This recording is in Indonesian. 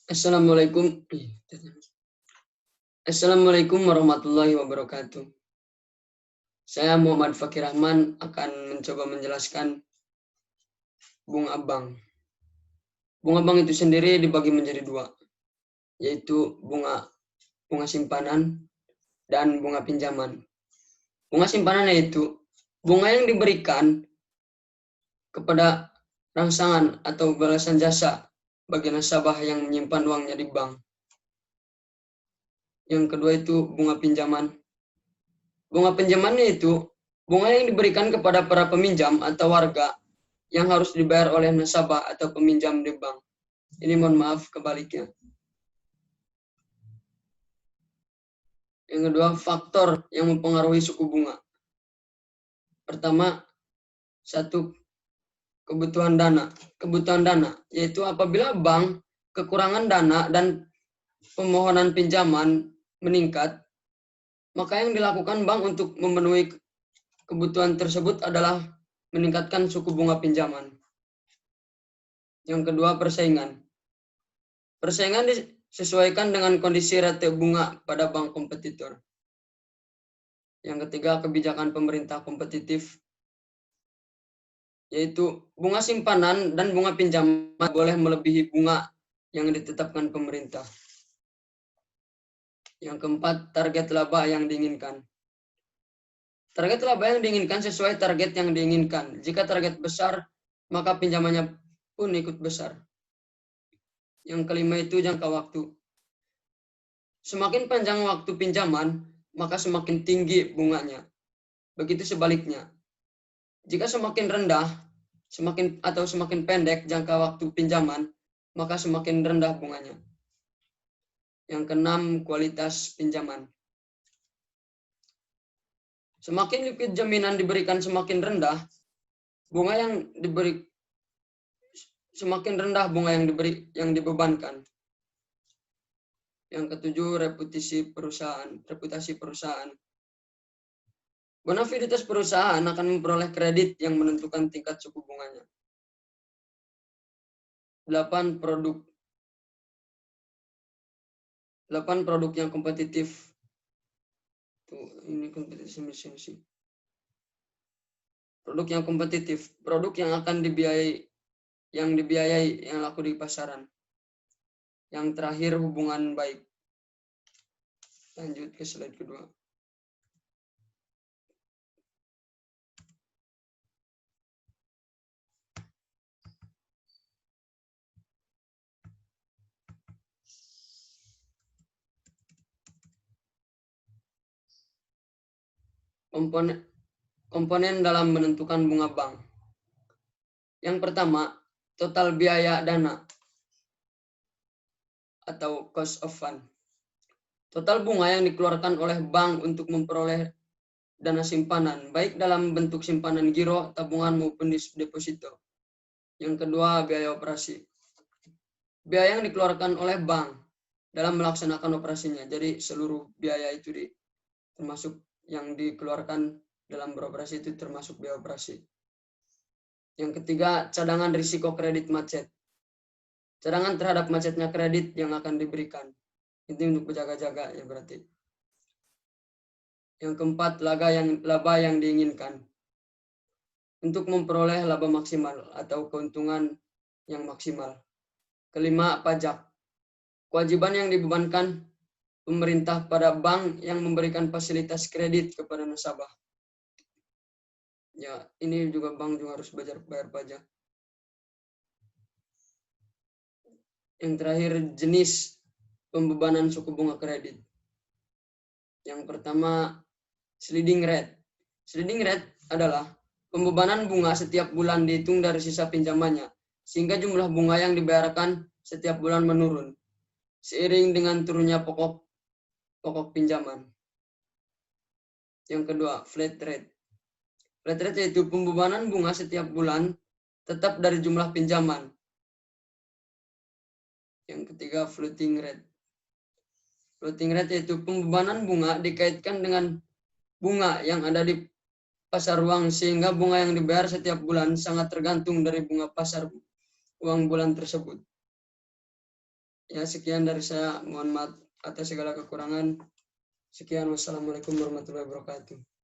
Assalamualaikum. Assalamualaikum warahmatullahi wabarakatuh. Saya Muhammad Fakir Rahman akan mencoba menjelaskan bunga abang. Bunga abang itu sendiri dibagi menjadi dua, yaitu bunga simpanan dan bunga pinjaman. Bunga simpanan yaitu bunga yang diberikan kepada rangsangan atau balasan jasa bagi nasabah yang menyimpan uangnya di bank. Yang kedua itu bunga pinjaman. Bunga pinjamannya itu bunga yang diberikan kepada para peminjam atau warga yang harus dibayar oleh nasabah atau peminjam di bank. Ini mohon maaf kebaliknya. Yang kedua, faktor yang mempengaruhi suku bunga. Pertama, satu, kebutuhan dana. Kebutuhan dana, yaitu apabila bank kekurangan dana dan permohonan pinjaman meningkat, maka yang dilakukan bank untuk memenuhi kebutuhan tersebut adalah meningkatkan suku bunga pinjaman. Yang kedua, persaingan. Persaingan disesuaikan dengan kondisi rate bunga pada bank kompetitor. Yang ketiga, kebijakan pemerintah kompetitif, yaitu bunga simpanan dan bunga pinjaman boleh melebihi bunga yang ditetapkan pemerintah. Yang keempat, target laba yang diinginkan. Target laba yang diinginkan sesuai target yang diinginkan. Jika target besar, maka pinjamannya pun ikut besar. Yang kelima itu jangka waktu. Semakin panjang waktu pinjaman, maka semakin tinggi bunganya. Begitu sebaliknya. Jika semakin rendah, semakin pendek jangka waktu pinjaman, maka semakin rendah bunganya. Yang keenam, kualitas pinjaman. Semakin liquid jaminan diberikan semakin rendah, bunga yang diberi semakin rendah bunga yang dibebankan. Yang ketujuh, reputasi perusahaan. Bonaviditas perusahaan akan memperoleh kredit yang menentukan tingkat suku bunganya. 8 produk yang kompetitif. Ini kompetisi. Produk yang kompetitif, produk yang akan dibiayai yang laku di pasaran. Yang terakhir, hubungan baik. Lanjut ke slide kedua. Komponen dalam menentukan bunga bank. Yang pertama, total biaya dana atau cost of fund. Total bunga yang dikeluarkan oleh bank untuk memperoleh dana simpanan, baik dalam bentuk simpanan giro, tabungan maupun deposito. Yang kedua, biaya operasi. Biaya yang dikeluarkan oleh bank dalam melaksanakan operasinya. Jadi seluruh biaya itu termasuk yang dikeluarkan dalam beroperasi itu termasuk biaya operasi. Yang ketiga, cadangan risiko kredit macet. Cadangan terhadap macetnya kredit yang akan diberikan. Itu untuk berjaga-jaga ya berarti. Yang keempat, laba yang diinginkan. Untuk memperoleh laba maksimal atau keuntungan yang maksimal. Kelima, pajak. Kewajiban yang dibebankan pemerintah pada bank yang memberikan fasilitas kredit kepada nasabah. Ya, ini juga bank juga harus bayar pajak. Yang terakhir, jenis pembebanan suku bunga kredit. Yang pertama, sliding rate. Sliding rate adalah pembebanan bunga setiap bulan dihitung dari sisa pinjamannya, sehingga jumlah bunga yang dibayarkan setiap bulan menurun, seiring dengan turunnya pokok pinjaman. Yang kedua, flat rate. Flat rate yaitu pembebanan bunga setiap bulan tetap dari jumlah pinjaman. Yang ketiga, floating rate. Floating rate yaitu pembebanan bunga dikaitkan dengan bunga yang ada di pasar uang, sehingga bunga yang dibayar setiap bulan sangat tergantung dari bunga pasar uang bulan tersebut. Ya, sekian dari saya. Mohon maaf atas segala kekurangan. Sekian, wassalamualaikum warahmatullahi wabarakatuh.